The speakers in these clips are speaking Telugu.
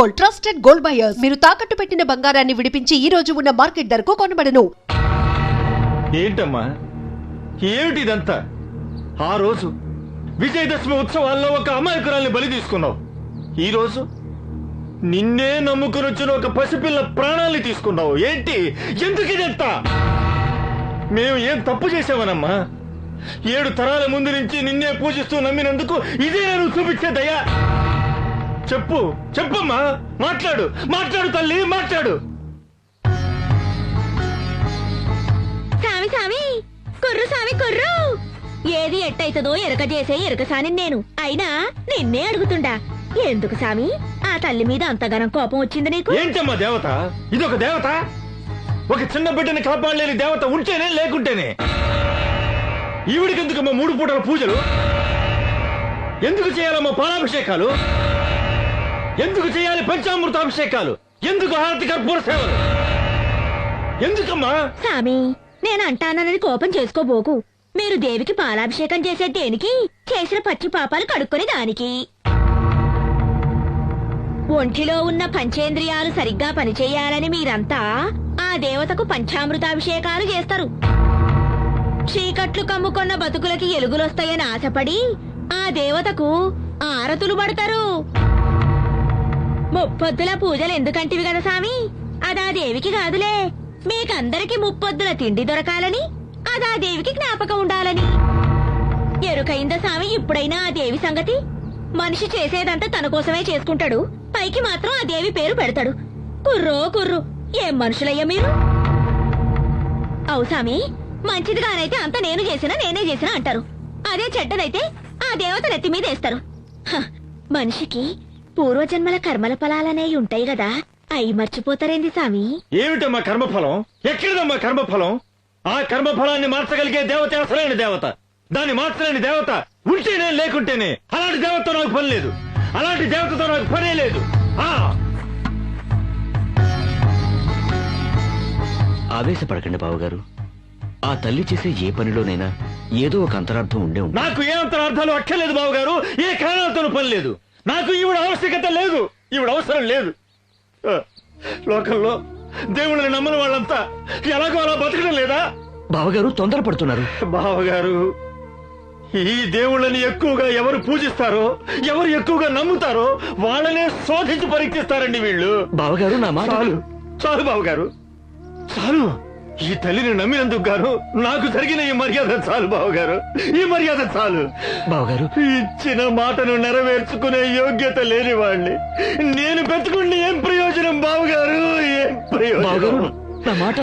Gold, trusted gold buyers. మీరు తాకట్టు పెట్టిన బంగారాన్ని విడిపించి ఈ రోజు ఉన్న మార్కెట్ ధరకు కొనబడను. ఏంటమ్మా ఏమిటిదంతా? ఆ రోజు విజయదశమి ఉత్సవాల్లో ఒక అమాయకురాల్ని బలి తీసుకున్నావు. ఈ రోజు నిన్నే నమ్ముకుని వచ్చిన ఒక పసిపిల్ల ప్రాణాల్ని తీసుకున్నావు. ఏంటి? ఎందుకు ఇదంతా? మేము ఏం తప్పు చేసావనమ్మా? 7 తరాల ముందు నుంచి నిన్నే పూజిస్తూ నమ్మినందుకు ఇదే నువ్వు చూపించే దయా? చెప్పమ్మా, మాట్లాడు తల్లి, మాట్లాడు. సామి కుర్రు ఏది ఎట్టయితదో ఎరక చేసే ఎరకసాని నేను. అయినా నిన్నే అడుగుతుండా, ఎందుకు సామి ఆ తల్లి మీద అంతగానం కోపం వచ్చింది నీకు? ఏంటమ్మా దేవత? ఇదొక దేవత? ఒక చిన్న బిడ్డని కాపాడలేని దేవత ఉంటేనే లేకుంటేనే? ఈవిడికెందుకమ్మా 3 పూటల పూజలు? ఎందుకు చేయాలమ్మా పాలాభిషేకాలు? ఎందుకు చేయాలి పంచామృతాభిషేకాలు? ఎందుకు హారతి కర్పూర సేవలు? ఎందుకమ్మా? సామి, నేను అంటానని కోపం చేసుకోబోకు. మీరు దేవికి పాలాభిషేకం చేసే దేనికి? చేసిన పచ్చి పాపాలు కడుక్కొని దానికి. ఒంటిలో ఉన్న పంచేంద్రియాలు సరిగ్గా పనిచేయాలని మీరంతా ఆ దేవతకు పంచామృతాభిషేకాలు చేస్తారు. చీకట్లు కమ్ముకున్న బతుకులకి ఎలుగులొస్తాయని ఆశపడి ఆ దేవతకు ఆరతులు పడతారు. ముప్పొద్దుల పూజలు ఎందుకంటివి కదా సామి? అదా దేవికి కాదులే, మీకందరికి ముప్పొద్దుల తిండి దొరకాలని, అదా దేవికి జ్ఞాపకం ఉండాలని. ఎరుకైందా సామి ఇప్పుడైనా ఆ దేవి సంగతి? మనిషి చేసేదంతా తన కోసమే చేసుకుంటాడు, పైకి మాత్రం ఆ దేవి పేరు పెడతాడు. కుర్రు ఏం మనుషులయ్యా మీరు? అవు సామి, మంచిదిగానైతే అంతా నేనే చేసినా అంటారు. అదే చెడ్డదైతే ఆ దేవత నెత్తి మీద వేస్తారు. మనిషికి పూర్వజన్మల కర్మల ఫలాలనేవి ఉంటాయి కదా, అయి మర్చిపోతారేంది సామి? ఏమిటమ్మా కర్మఫలం? ఎక్కడదమ్మా కర్మఫలం? ఆ కర్మఫలాన్ని మార్చగలిగే దేవత అసలైన దేవత. దాన్ని మార్చలేని దేవత ఉంటేనే లేకుంటేనే. అలాంటి దేవతతో నాకు పని లేదు, అలాంటి దేవతతో నాకు పనే లేదు. ఆవేశపడకండి బావగారు. ఆ తల్లి చేసే ఏ పనిలోనైనా ఏదో ఒక అంతరార్థం ఉండే ఉంటుంది. నాకు ఏ అంతరార్థాలు అక్కర్లేదు బావగారు, ఏ కారణాలతో పని లేదు. నాకు ఈవిడ ఆవశ్యకత లేదు, ఈవిడ అవసరం లేదు. లోకంలో దేవుళ్ళని నమ్మని వాళ్ళంతా ఎలాగో అలా బతకడం లేదా? బావగారు తొందరపడుతున్నారు. బావగారు, ఈ దేవుళ్ళని ఎక్కువగా ఎవరు పూజిస్తారో, ఎవరు ఎక్కువగా నమ్ముతారో వాళ్ళనే శోధించి పరీక్షిస్తారండి వీళ్ళు. బావగారు నా మాట చాలు బావగారు, చాలు. ఈ తల్లిని నమ్మినందుకు గాను నాకు జరిగిన ఈ మర్యాద చాలు బావగారు, ఈ మర్యాద చాలు. బావగారు, ఇచ్చిన మాటను నెరవేర్చుకునే యోగ్యత లేని వాణ్ణి నేను పెట్టుకుని ఏం ప్రయోజనం బావగారు? ఏం ప్రయోజనం? నా మాట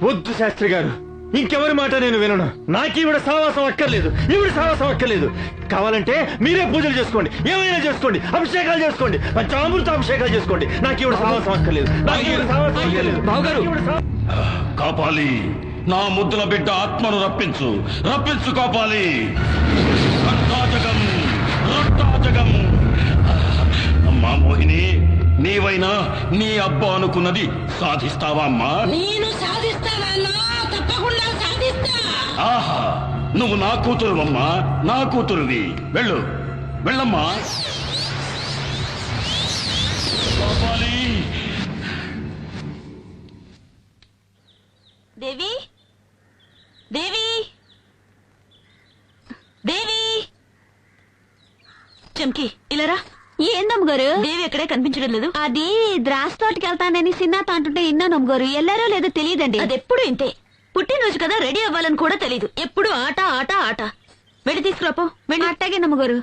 వద్దు శాస్త్రి గారు, ఇంకెవరి మాట నేను వినను. నాకు ఈవిడ సావాసం అక్కర్లేదు, ఈవిడ సావాసం అక్కర్లేదు. కావాలంటే మీరే పూజలు చేసుకోండి, ఏమైనా చేసుకోండి, అభిషేకాలు చేసుకోండి, పంచామృత అభిషేకాలు చేసుకోండి. నాకు ఈవిడ సావాసం అక్కర్లేదు, నాకు ఈవిడ సావాసం అక్కర్లేదు. బావగారు, కాపాలి, నా ముద్దుల బిడ్డ ఆత్మను రప్పించు కాపాలి. రక్తాజగం. అమ్మా మోహిని, నీవైనా నీ అబ్బా అనుకున్నది సాధిస్తావా అమ్మా? నేను సాధిస్తానన్నా, తప్పకుండా సాధిస్తా. ఆహా, నువ్వు నా కూతురువమ్మా, నా కూతురువి. వెళ్ళమ్మా. కాపాలి. దేవి దేవి దేవి చంకి ఇలారా. ఏందమ్మ గారు? దేవి ఎక్కడే కనిపించడం లేదు. అది ద్రాక్ష తోటకి వెళ్తానని సిన్నాతో అంటుంటే విన్నానమ్మ గారు. ఎల్లారో లేదో తెలియదండి. అది ఎప్పుడు ఇంతే, పుట్టినరోజు కదా రెడీ అవ్వాలని కూడా తెలియదు. ఎప్పుడు ఆట ఆట ఆట. వెళ్ళి తీసుకురాపో. వెళ్ళి. అట్టాగేనమ్మ గారు.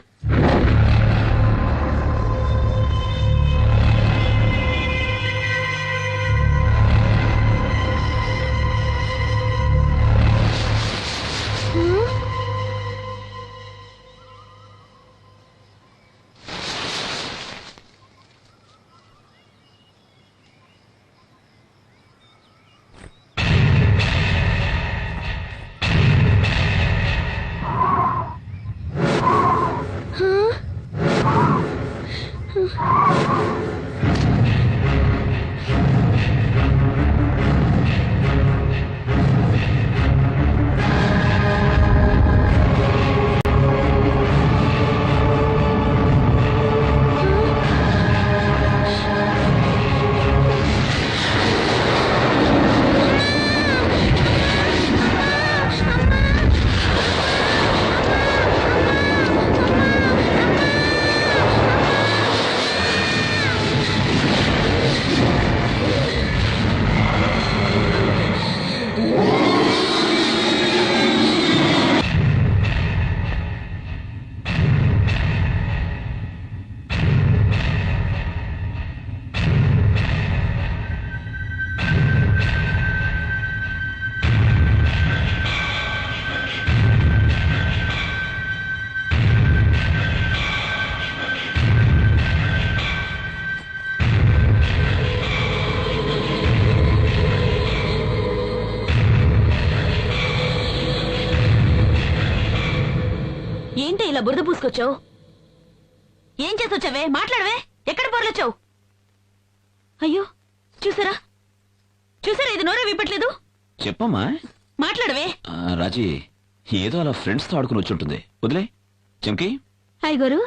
మొహంలో బురద పూసుకొచ్చావు? ఏం చేసొచ్చావే? మాట్లాడవే. ఎక్కడ పొరలొచ్చావు? అయ్యో, చూసారా చూసారా, ఇది నోరే విప్పట్లేదు. చెప్పమ్మా. మాట్లాడవే. రాజీ ఏదో అలా ఫ్రెండ్స్ తో ఆడుకుని వచ్చి ఉంటుంది. వదిలే. చెంకి, అయ్యగారు,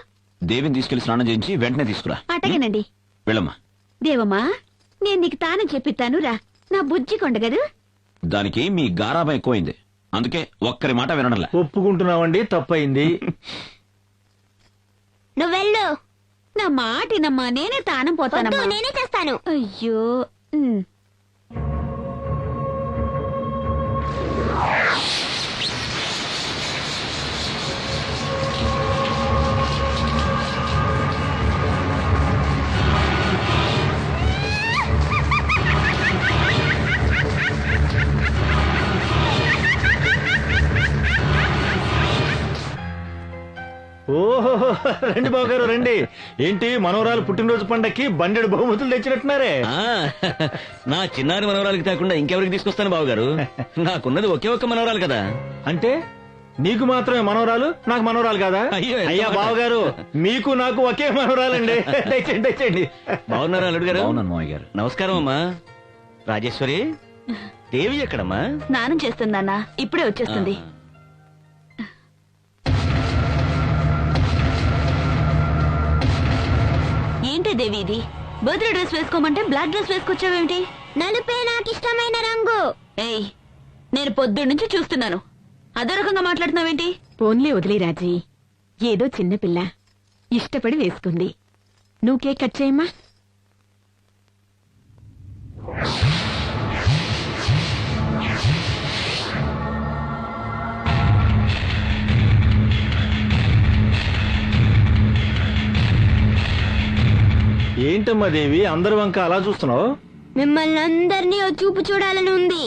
దేవిని తీసుకెళ్లి స్నానం చేయించి వెంటనే తీసుకురా. అటగనండి. వెళ్ళమ్మా. దేవమ్మా, నేను నీకు తానం చెప్పిస్తాను రా. నా బుజ్జి కొండగదు. దానికి మీ గారాబం ఎక్కువైంది, అందుకే ఒక్కరి మాట వినడంలే. ఒప్పుకుంటున్నావండి, తప్పయింది. నువ్వెళ్ళు. నా మాటినమ్మా, నేనే తానం పోతానమ్మా. నేనే చేస్తాను. అయ్యో. ఓహో, రండి బావగారు రండి. ఏంటి మనవరాలు పుట్టినరోజు పండక్కి బండెడు బహుమతులు తెచ్చినట్టున్నారే. నా చిన్నారి మనవరాలకి కాకుండా ఇంకెవరికి తీసుకొస్తాను బావగారు? నాకున్నది ఒకే ఒక్క మనవరాలు కదా. అంటే నీకు మాత్రమే మనవరాలు, నాకు మనవరాలు కాదా? అయ్యో, ఎంత అయ్యా మాట. బావగారు, మీకు నాకు ఒకే మనవరాలండి. తెచ్చండి తెచ్చండి. బాగున్నారా అల్లుడు గారు? అవునన్నా మావయ్య గారు. నమస్కారం అమ్మా. రాజేశ్వరి, దేవి ఎక్కడమ్మా? స్నానం చేస్తుందన్నా, ఇప్పుడే వచ్చేస్తుంది. ఏంటి దేవి ఇది? బర్త్డే డ్రెస్ వేసుకోమంటే బ్లాక్ డ్రెస్ వేసుకొచ్చావేమిటి? నలుపే నాకు ఇష్టమైన రంగు. ఏయ్, నేను పొద్దున్న నుంచి చూస్తున్నాను, అదే రకంగా మాట్లాడుతున్నావేంటి? ఫోన్లే వదిలే రాజీ, ఏదో చిన్నపిల్ల ఇష్టపడి వేసుకుంది. నువ్వు కేక్ కట్ చేయమ్మా. ఏంటమ్మా దేవి, అందరి వంక అలా చూస్తున్నావు? మిమ్మల్ని అందరినీ చూపు చూడాలని ఉంది.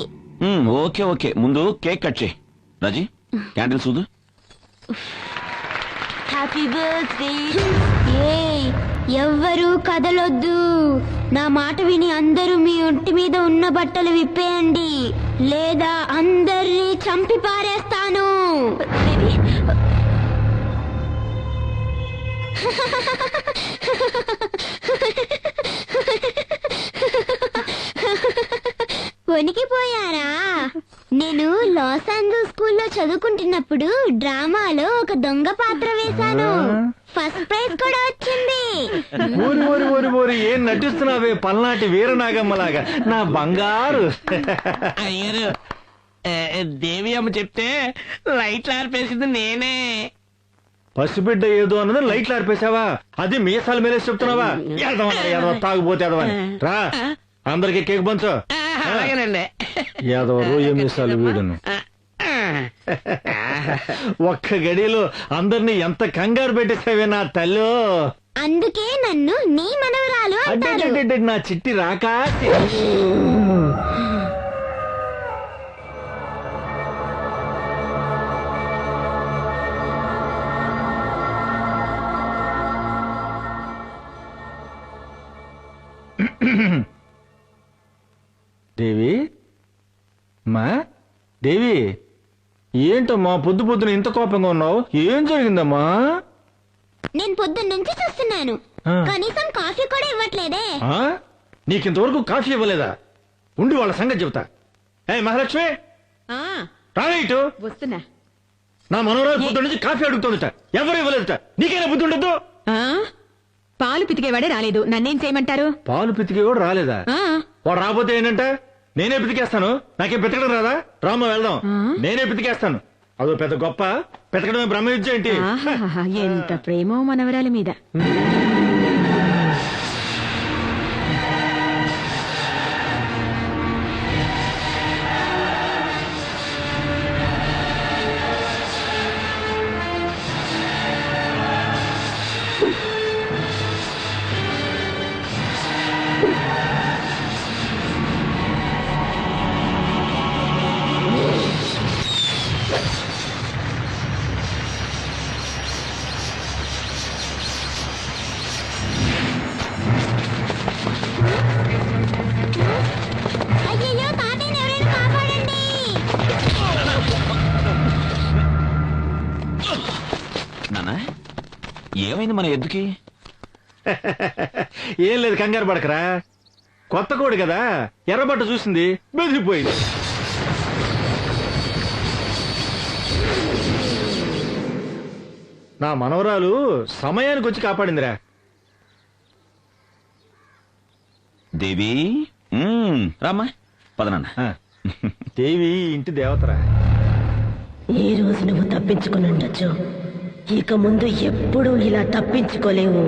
ఓకే ఓకే, ముందు కేక్ కట్ చేయి. రాజీ, క్యాండిల్ చూదు. Happy birthday. ఏయ్, ఎవ్వరూ కదలొద్దు. నా మాట విని అందరూ మీ ఒంటి మీద ఉన్న బట్టలు విప్పేయండి, లేదా అందరినీ చంపి పారేస్తాను. వణికిపోయారా? నేను లాస్ ఏంజల్స్ స్కూల్లో చదువుకుంటున్నప్పుడు డ్రామాలో ఒక దొంగ పాత్ర వేశాను. ఫస్ట్ ప్రైజ్ కూడా వచ్చింది. ఊరి ఊరి ఊరి ఊరి ఏం నటిస్తున్నావే పల్నాటి వీరనాగమ్మలాగా, నా బంగారు. అయ్యారు, దేవి అమ్మ చెప్తే లైట్లు ఆర్పేసింది నేనే. పసిబిడ్డ ఏదో అన్నది లైట్లు ఆర్పేశావా? అది మీసాలు మేలేసి చెప్తున్నావా? ఎదవా తాగుపోతే ఎదవని. రా, అందరికి కేక్ పంచు. అలాగేనండి. యాదవ రోజు మీసాలు వీడును. ఒక్క గడిలో అందరినీ ఎంత కంగారు పెట్టేసావే నా తల్లు. అందుకే నన్ను నీ మనవరాలు అంటారు. అంటే నా చిట్టి రాకా. దేవి, మా దేవి, ఏంటమ్మా పొద్దు పొద్దున ఇంత కోపంగా ఉన్నావు? ఏం జరిగిందమ్మా? నేను పొద్దున్న నుంచి చూస్తున్నాను, ఆ. కనీసం కాఫీ కూడా ఇవ్వట్లేదే. ఆ? నీకింతవరకు కాఫీ ఇవ్వలేదా? ఉండి వాళ్ళ సంగతి చెబుతా. ఏ మహాలక్ష్మి, రావే ఇటు. వస్తున్నా. నా మనవరాలు పొద్దు నుంచి కాఫీ అడుగుతుందట, ఎవరు ఇవ్వలేదట. నీకైనా బుద్ధి ఉండద్దు. పాలు పితికేవాడే రాలేదు, నన్నేం చేయమంటారు? పాలు పితికి కూడా రాలేదా? వాడు రాబోతే ఏంటంటే నేనే పితికేస్తాను. నాకేం పితకడం రాదా? రామ్మ వెళ్దాం, నేనే పితికేస్తాను. అదో పెద్ద గొప్ప, పితకడమే బ్రహ్మ విద్య ఏంటి? ఆహాహా, ఎంత ప్రేమో మనవరాలి మీద. అయ్యయ్యో, తాతయ్యని ఎవరైనా కాపాడండి. నానా, ఏమైంది మన ఎద్దుకి? ఏం లేదు, కంగారు పడకరా. కొత్త కోడి కదా, ఎర్రబట్ట చూసింది, బెదిరిపోయింది. నా మనవరాలు సమయానికి వచ్చి కాపాడిందిరా. దేవి రామ్మా, పదనన్న. దేవి ఇంటి దేవతరా. ఈ రోజు నువ్వు తప్పించుకుని ఉండొచ్చు, ఇక ముందు ఎప్పుడూ ఇలా తప్పించుకోలేవు.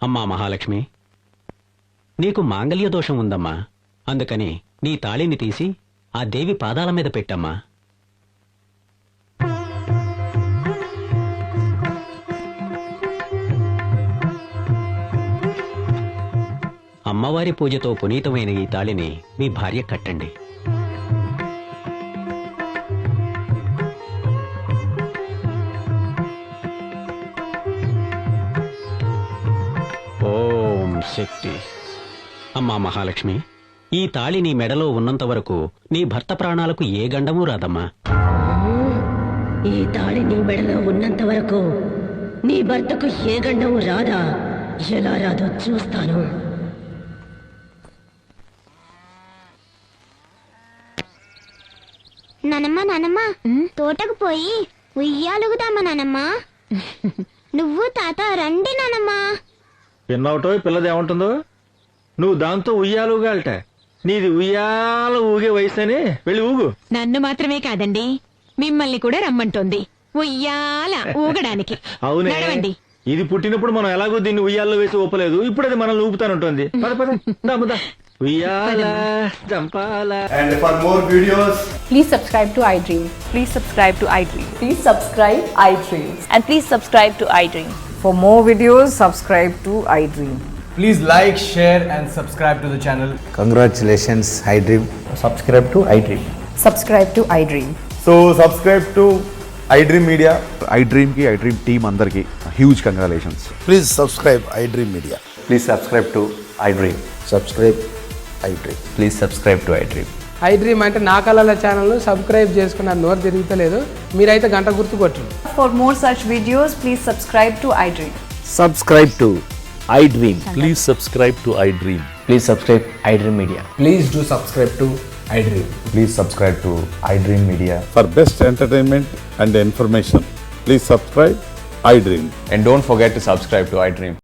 అమ్మా మహాలక్ష్మి, నీకు మాంగళ్య దోషం ఉందమ్మా. అందుకని నీ తాళిని తీసి ఆ దేవి పాదాల మీద పెట్టమ్మా. అమ్మవారి పూజతో పునీతమైన ఈ తాళిని మీ భార్య కట్టండి. ఓం శక్తి. అమ్మా మహాలక్ష్మి, ఈ తాళి నీ మెడలో ఉన్నంత వరకు నీ భర్త ప్రాణాలకు ఏ గండమూ రాదమ్మా. ఈ తాళి నీ మెడలో ఉన్నంత వరకు నీ భర్తకు ఏ గండము రాదా? ఎలా రాదో చూస్తాను. నానమ్మ తోటకు పోయి ఉయ్యాలుగుదామా నానమ్మ? నువ్వు తాత రండి నానమ్మ. విన్నావుటో పిల్లది ఏమంటుందో? నువ్వు దాంతో ఉయ్యాలుగాలట. నీది ఉయ్యాల ఊగే వయసని వెళ్ళి ఊగు. నన్ను మాత్రమే కాదండి, మిమ్మల్ని కూడా రమ్మంటోంది ఉయ్యాల ఊగడానికి. అవునే, నడవండి. ఇది పుట్టినప్పుడు మనం ఎలాగో దీన్ని ఉయ్యాల్లో వేసి ఊపలేదు, ఇప్పుడు అది మనల్ని ఊపుతానుంటుంది. పద పద, దా ఉయ్యాల Jampala. And for more videos, please subscribe to iDream. Please subscribe to iDream. Please subscribe iDream. And please subscribe to iDream. For more videos, subscribe to iDream. please like, share and subscribe to the channel. Congratulations, iDream. Subscribe to iDream. Subscribe to iDream. So subscribe to iDream Media. iDream ki iDream team andarki huge congratulations. Please subscribe iDream Media. Please subscribe to iDream. Subscribe iDream. Please subscribe to iDream. iDream అంటే నా కళల ఛానల్ సబ్స్క్రైబ్ చేసుకున్న నోరు తిరుగుతలేదు, మీరైతే గంట గుర్తు కొట్టండి. For more such videos, please subscribe to iDream. Subscribe to iDream. Please subscribe to iDream. Please subscribe iDream Media. Please do subscribe to iDream. Please subscribe to iDream Media. For best entertainment and information, please subscribe iDream. And don't forget to subscribe to iDream.